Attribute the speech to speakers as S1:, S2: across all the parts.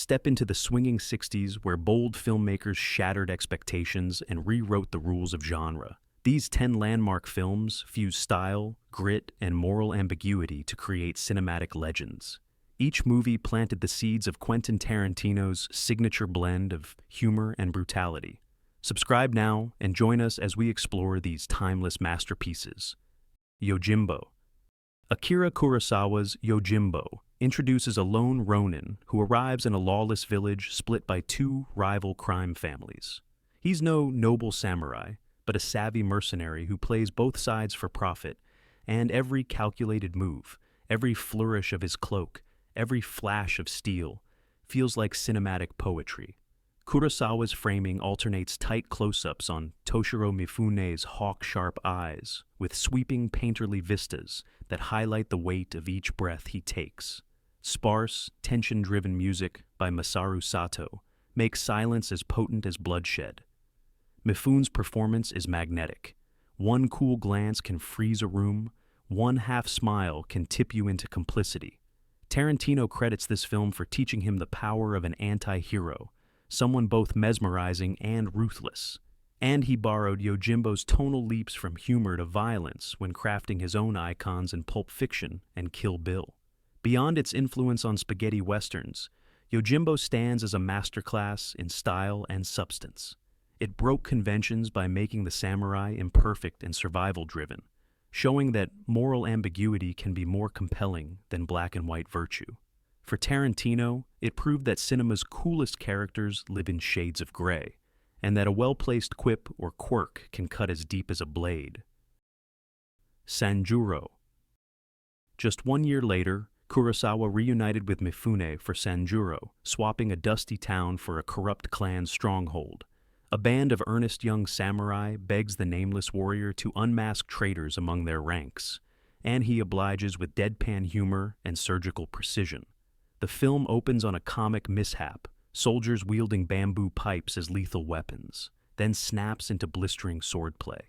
S1: Step into the swinging 60s where bold filmmakers shattered expectations and rewrote the rules of genre. These 10 landmark films fuse style, grit, and moral ambiguity to create cinematic legends. Each movie planted the seeds of Quentin Tarantino's signature blend of humor and brutality. Subscribe now and join us as we explore these timeless masterpieces. Yojimbo. Akira Kurosawa's Yojimbo introduces a lone ronin who arrives in a lawless village split by two rival crime families. He's no noble samurai, but a savvy mercenary who plays both sides for profit, and every calculated move, every flourish of his cloak, every flash of steel, feels like cinematic poetry. Kurosawa's framing alternates tight close-ups on Toshiro Mifune's hawk-sharp eyes with sweeping painterly vistas that highlight the weight of each breath he takes. Sparse, tension-driven music by Masaru Sato makes silence as potent as bloodshed. Mifune's performance is magnetic. One cool glance can freeze a room, one half-smile can tip you into complicity. Tarantino credits this film for teaching him the power of an anti-hero, someone both mesmerizing and ruthless. And he borrowed Yojimbo's tonal leaps from humor to violence when crafting his own icons in Pulp Fiction and Kill Bill. Beyond its influence on spaghetti westerns, Yojimbo stands as a masterclass in style and substance. It broke conventions by making the samurai imperfect and survival-driven, showing that moral ambiguity can be more compelling than black and white virtue. For Tarantino, it proved that cinema's coolest characters live in shades of gray, and that a well-placed quip or quirk can cut as deep as a blade. Sanjurro. Just 1 year later, Kurosawa reunited with Mifune for Sanjurro, swapping a dusty town for a corrupt clan stronghold. A band of earnest young samurai begs the nameless warrior to unmask traitors among their ranks, and he obliges with deadpan humor and surgical precision. The film opens on a comic mishap, soldiers wielding bamboo pipes as lethal weapons, then snaps into blistering swordplay.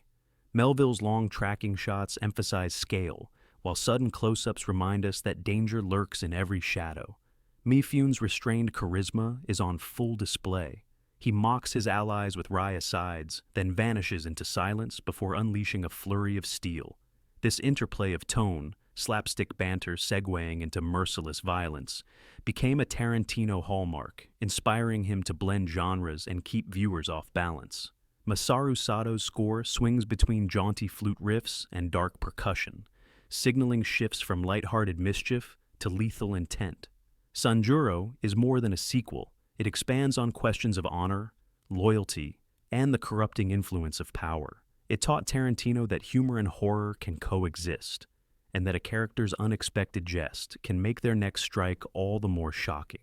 S1: Melville's long tracking shots emphasize scale, while sudden close-ups remind us that danger lurks in every shadow. Mifune's restrained charisma is on full display. He mocks his allies with wry asides, then vanishes into silence before unleashing a flurry of steel. This interplay of tone, slapstick banter segueing into merciless violence, became a Tarantino hallmark, inspiring him to blend genres and keep viewers off balance. Masaru Sato's score swings between jaunty flute riffs and dark percussion, signaling shifts from lighthearted mischief to lethal intent. Sanjurro is more than a sequel. It expands on questions of honor, loyalty, and the corrupting influence of power. It taught Tarantino that humor and horror can coexist, and that a character's unexpected jest can make their next strike all the more shocking.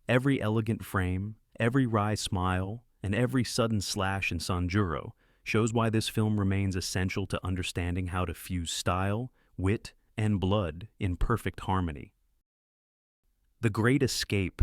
S1: Every elegant frame, every wry smile, and every sudden slash in Sanjurro shows why this film remains essential to understanding how to fuse style, wit, and blood in perfect harmony. The Great Escape.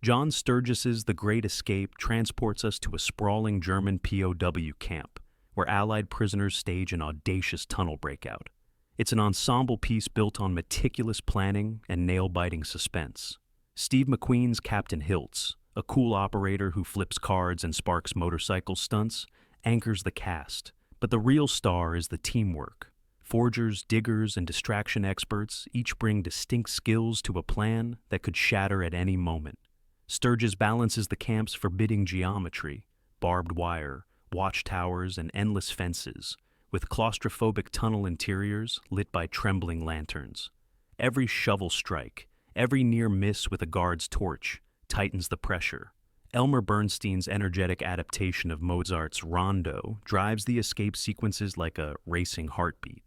S1: John Sturgis's The Great Escape transports us to a sprawling German POW camp, where Allied prisoners stage an audacious tunnel breakout. It's an ensemble piece built on meticulous planning and nail-biting suspense. Steve McQueen's Captain Hiltz, a cool operator who flips cards and sparks motorcycle stunts, anchors the cast, but the real star is the teamwork. Forgers, diggers, and distraction experts each bring distinct skills to a plan that could shatter at any moment. Sturgis balances the camp's forbidding geometry, barbed wire, watchtowers, and endless fences, with claustrophobic tunnel interiors lit by trembling lanterns. Every shovel strike, every near miss with a guard's torch, tightens the pressure. Elmer Bernstein's energetic adaptation of Mozart's Rondo drives the escape sequences like a racing heartbeat.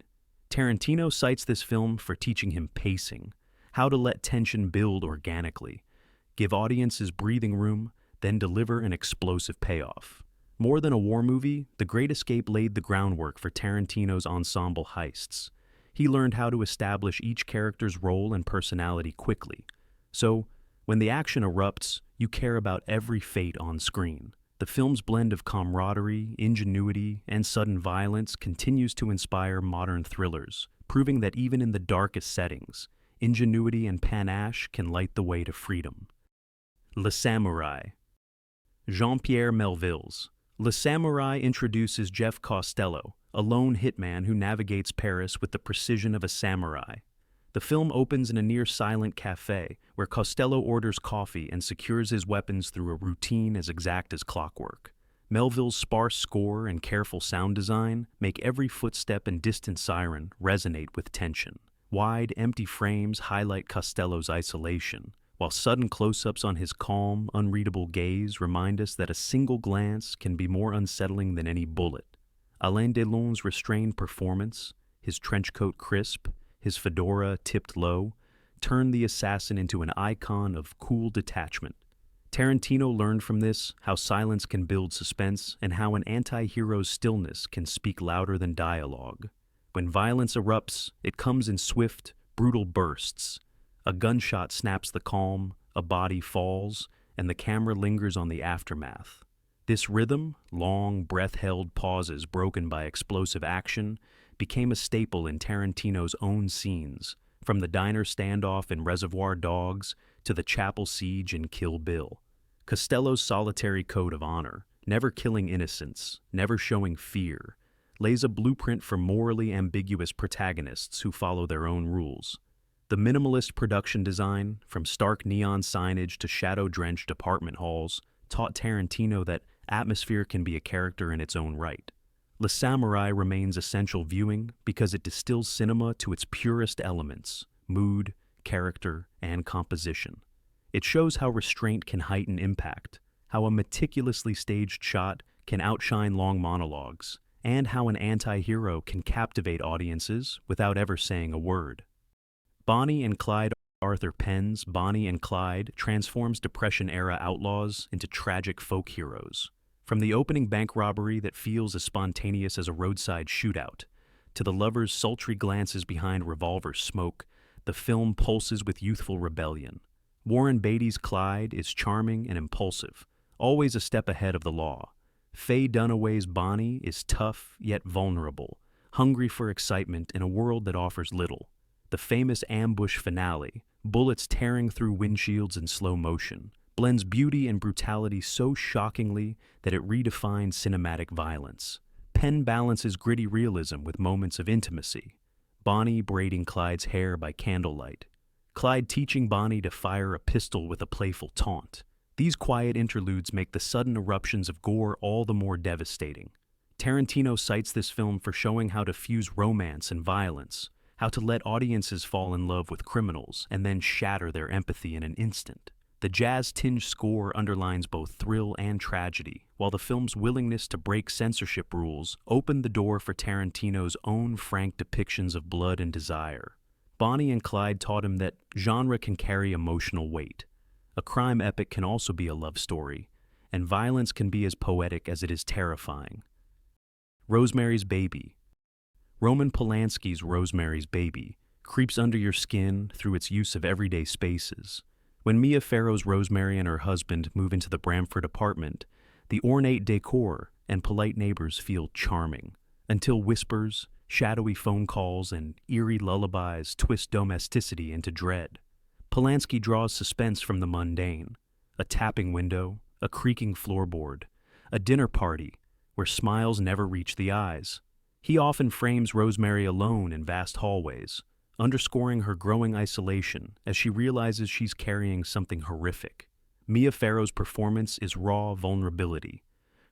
S1: Tarantino cites this film for teaching him pacing, how to let tension build organically, give audiences breathing room, then deliver an explosive payoff. More than a war movie, The Great Escape laid the groundwork for Tarantino's ensemble heists. He learned how to establish each character's role and personality quickly. So, when the action erupts, you care about every fate on screen. The film's blend of camaraderie, ingenuity, and sudden violence continues to inspire modern thrillers, proving that even in the darkest settings, ingenuity and panache can light the way to freedom. Le Samurai. Jean-Pierre Melville's Le Samurai introduces Jeff Costello, a lone hitman who navigates Paris with the precision of a samurai. The film opens in a near-silent cafe where Costello orders coffee and secures his weapons through a routine as exact as clockwork. Melville's sparse score and careful sound design make every footstep and distant siren resonate with tension. Wide, empty frames highlight Costello's isolation, while sudden close-ups on his calm, unreadable gaze remind us that a single glance can be more unsettling than any bullet. Alain Delon's restrained performance, his trenchcoat crisp, his fedora tipped low, turn the assassin into an icon of cool detachment. Tarantino learned from this how silence can build suspense and how an anti-hero's stillness can speak louder than dialogue. When violence erupts, it comes in swift, brutal bursts. A gunshot snaps the calm, a body falls, and the camera lingers on the aftermath. This rhythm, long, breath-held pauses broken by explosive action, became a staple in Tarantino's own scenes, from the diner standoff in Reservoir Dogs to the chapel siege in Kill Bill. Costello's solitary code of honor, never killing innocents, never showing fear, lays a blueprint for morally ambiguous protagonists who follow their own rules. The minimalist production design, from stark neon signage to shadow-drenched apartment halls, taught Tarantino that atmosphere can be a character in its own right. Le Samurai remains essential viewing because it distills cinema to its purest elements: mood, character, and composition. It shows how restraint can heighten impact, how a meticulously staged shot can outshine long monologues, and how an anti-hero can captivate audiences without ever saying a word. Bonnie and Clyde. Arthur Penn's Bonnie and Clyde transforms Depression-era outlaws into tragic folk heroes. From the opening bank robbery that feels as spontaneous as a roadside shootout, to the lovers' sultry glances behind revolver smoke, the film pulses with youthful rebellion. Warren Beatty's Clyde is charming and impulsive, always a step ahead of the law. Faye Dunaway's Bonnie is tough yet vulnerable, hungry for excitement in a world that offers little. The famous ambush finale, bullets tearing through windshields in slow motion, blends beauty and brutality so shockingly that it redefines cinematic violence. Penn balances gritty realism with moments of intimacy. Bonnie braiding Clyde's hair by candlelight. Clyde teaching Bonnie to fire a pistol with a playful taunt. These quiet interludes make the sudden eruptions of gore all the more devastating. Tarantino cites this film for showing how to fuse romance and violence, how to let audiences fall in love with criminals and then shatter their empathy in an instant. The jazz-tinged score underlines both thrill and tragedy, while the film's willingness to break censorship rules opened the door for Tarantino's own frank depictions of blood and desire. Bonnie and Clyde taught him that genre can carry emotional weight. A crime epic can also be a love story, and violence can be as poetic as it is terrifying. Rosemary's Baby. Roman Polanski's Rosemary's Baby creeps under your skin through its use of everyday spaces. When Mia Farrow's Rosemary and her husband move into the Bramford apartment, the ornate decor and polite neighbors feel charming, until whispers, shadowy phone calls, and eerie lullabies twist domesticity into dread. Polanski draws suspense from the mundane: a tapping window, a creaking floorboard, a dinner party where smiles never reach the eyes. He often frames Rosemary alone in vast hallways, underscoring her growing isolation as she realizes she's carrying something horrific. Mia Farrow's performance is raw vulnerability.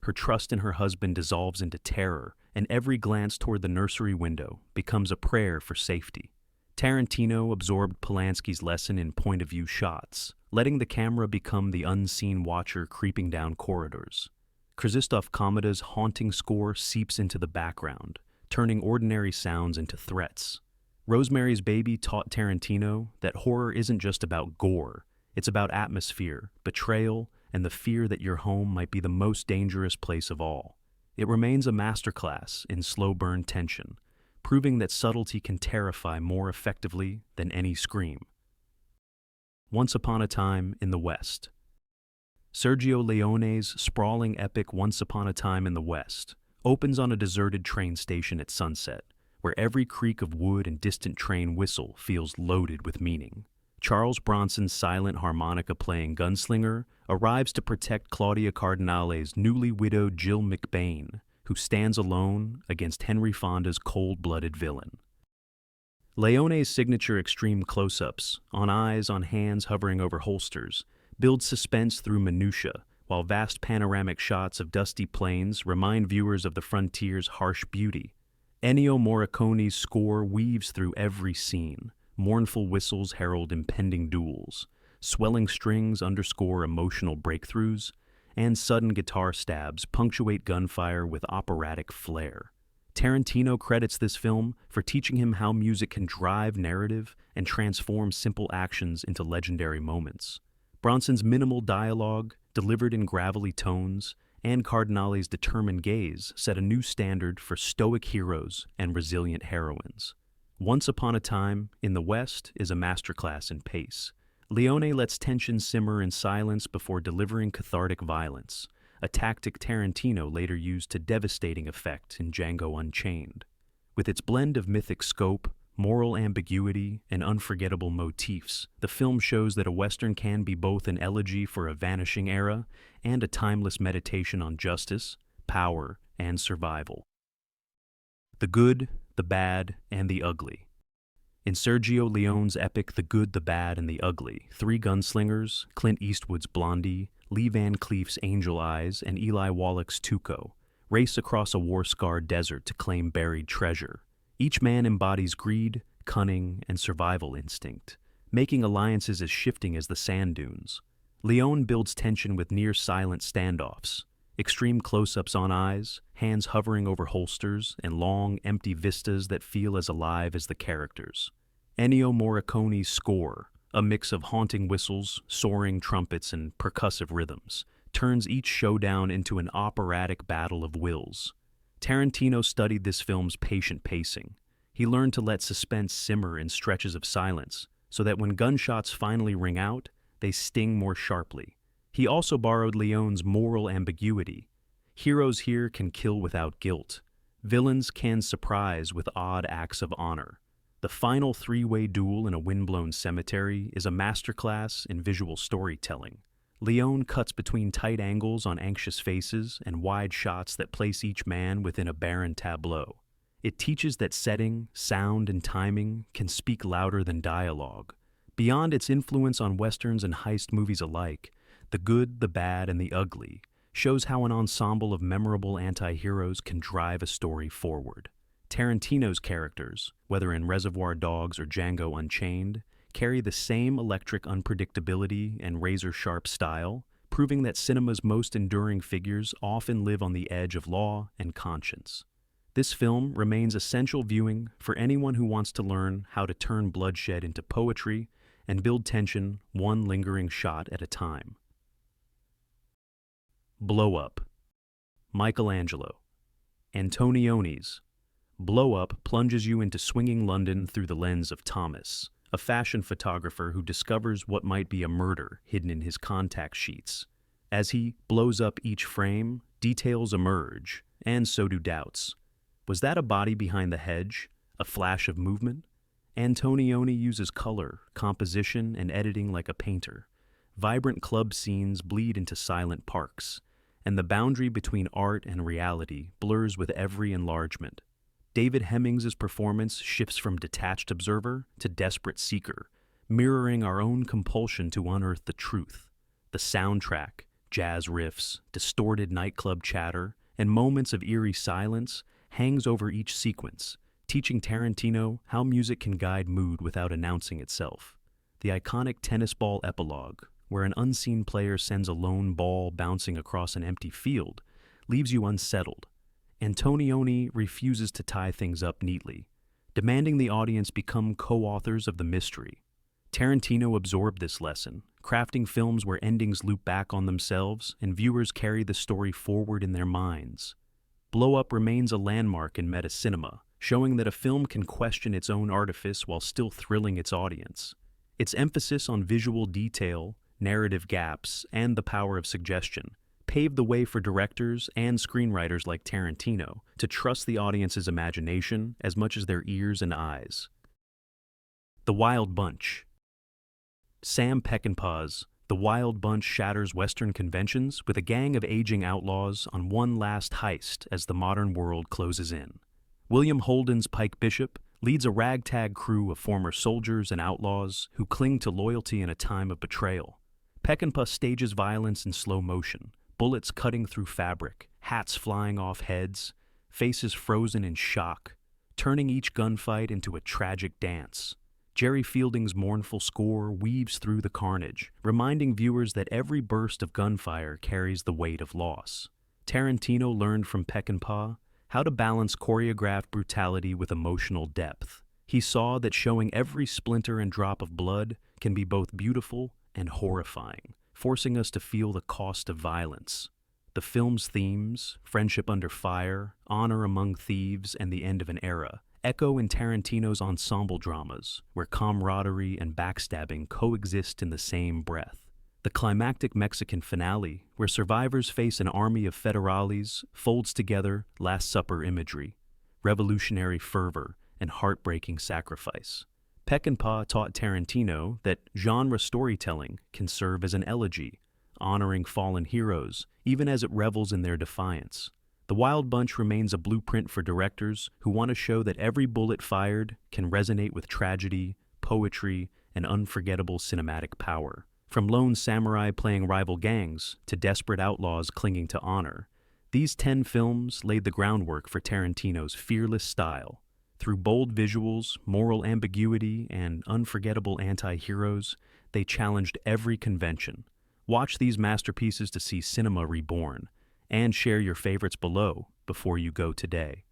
S1: Her trust in her husband dissolves into terror, and every glance toward the nursery window becomes a prayer for safety. Tarantino absorbed Polanski's lesson in point-of-view shots, letting the camera become the unseen watcher creeping down corridors. Krzysztof Komeda's haunting score seeps into the background, turning ordinary sounds into threats. Rosemary's Baby taught Tarantino that horror isn't just about gore, it's about atmosphere, betrayal, and the fear that your home might be the most dangerous place of all. It remains a masterclass in slow-burn tension, proving that subtlety can terrify more effectively than any scream. Once Upon a Time in the West. Sergio Leone's sprawling epic Once Upon a Time in the West opens on a deserted train station at sunset, where every creak of wood and distant train whistle feels loaded with meaning. Charles Bronson's silent harmonica-playing gunslinger arrives to protect Claudia Cardinale's newly widowed Jill McBain, who stands alone against Henry Fonda's cold-blooded villain. Leone's signature extreme close-ups, on eyes, on hands hovering over holsters, build suspense through minutiae, while vast panoramic shots of dusty plains remind viewers of the frontier's harsh beauty. Ennio Morricone's score weaves through every scene. Mournful whistles herald impending duels, swelling strings underscore emotional breakthroughs, and sudden guitar stabs punctuate gunfire with operatic flair. Tarantino credits this film for teaching him how music can drive narrative and transform simple actions into legendary moments. Bronson's minimal dialogue, delivered in gravelly tones, and Cardinale's determined gaze set a new standard for stoic heroes and resilient heroines. Once Upon a Time in the West is a masterclass in pace. Leone lets tension simmer in silence before delivering cathartic violence, a tactic Tarantino later used to devastating effect in Django Unchained. With its blend of mythic scope, moral ambiguity, and unforgettable motifs, the film shows that a Western can be both an elegy for a vanishing era and a timeless meditation on justice, power, and survival. The Good, the Bad, and the Ugly. In Sergio Leone's epic The Good, the Bad, and the Ugly, three gunslingers, Clint Eastwood's Blondie, Lee Van Cleef's Angel Eyes, and Eli Wallach's Tuco, race across a war-scarred desert to claim buried treasure. Each man embodies greed, cunning, and survival instinct, making alliances as shifting as the sand dunes. Leone builds tension with near-silent standoffs, extreme close-ups on eyes, hands hovering over holsters, and long, empty vistas that feel as alive as the characters. Ennio Morricone's score, a mix of haunting whistles, soaring trumpets, and percussive rhythms, turns each showdown into an operatic battle of wills. Tarantino studied this film's patient pacing. He learned to let suspense simmer in stretches of silence, so that when gunshots finally ring out, they sting more sharply. He also borrowed Leone's moral ambiguity. Heroes here can kill without guilt. Villains can surprise with odd acts of honor. The final three-way duel in a windblown cemetery is a masterclass in visual storytelling. Leone cuts between tight angles on anxious faces and wide shots that place each man within a barren tableau. It teaches that setting, sound, and timing can speak louder than dialogue. Beyond its influence on westerns and heist movies alike, The Good, the Bad, and the Ugly shows how an ensemble of memorable anti-heroes can drive a story forward. Tarantino's characters, whether in Reservoir Dogs or Django Unchained, carry the same electric unpredictability and razor-sharp style, proving that cinema's most enduring figures often live on the edge of law and conscience. This film remains essential viewing for anyone who wants to learn how to turn bloodshed into poetry and build tension one lingering shot at a time. Blowup. Michelangelo. Antonioni's. Blowup plunges you into swinging London through the lens of Thomas, a fashion photographer who discovers what might be a murder hidden in his contact sheets. As he blows up each frame, details emerge, and so do doubts. Was that a body behind the hedge? A flash of movement? Antonioni uses color, composition, and editing like a painter. Vibrant club scenes bleed into silent parks, and the boundary between art and reality blurs with every enlargement. David Hemmings's performance shifts from detached observer to desperate seeker, mirroring our own compulsion to unearth the truth. The soundtrack, jazz riffs, distorted nightclub chatter, and moments of eerie silence hangs over each sequence, teaching Tarantino how music can guide mood without announcing itself. The iconic tennis ball epilogue, where an unseen player sends a lone ball bouncing across an empty field, leaves you unsettled. Antonioni refuses to tie things up neatly, demanding the audience become co-authors of the mystery. Tarantino absorbed this lesson, crafting films where endings loop back on themselves and viewers carry the story forward in their minds. Blowup remains a landmark in meta-cinema, showing that a film can question its own artifice while still thrilling its audience. Its emphasis on visual detail, narrative gaps, and the power of suggestion paved the way for directors and screenwriters like Tarantino to trust the audience's imagination as much as their ears and eyes. The Wild Bunch. Sam Peckinpah's The Wild Bunch shatters Western conventions with a gang of aging outlaws on one last heist as the modern world closes in. William Holden's Pike Bishop leads a ragtag crew of former soldiers and outlaws who cling to loyalty in a time of betrayal. Peckinpah stages violence in slow motion, bullets cutting through fabric, hats flying off heads, faces frozen in shock, turning each gunfight into a tragic dance. Jerry Fielding's mournful score weaves through the carnage, reminding viewers that every burst of gunfire carries the weight of loss. Tarantino learned from Peckinpah how to balance choreographed brutality with emotional depth. He saw that showing every splinter and drop of blood can be both beautiful and horrifying, forcing us to feel the cost of violence. The film's themes, friendship under fire, honor among thieves, and the end of an era, echo in Tarantino's ensemble dramas, where camaraderie and backstabbing coexist in the same breath. The climactic Mexican finale, where survivors face an army of federales, folds together Last Supper imagery, revolutionary fervor, and heartbreaking sacrifice. Peckinpah taught Tarantino that genre storytelling can serve as an elegy, honoring fallen heroes, even as it revels in their defiance. The Wild Bunch remains a blueprint for directors who want to show that every bullet fired can resonate with tragedy, poetry, and unforgettable cinematic power. From lone samurai playing rival gangs to desperate outlaws clinging to honor, these 10 films laid the groundwork for Tarantino's fearless style. Through bold visuals, moral ambiguity, and unforgettable anti-heroes, they challenged every convention. Watch these masterpieces to see cinema reborn, and share your favorites below before you go today.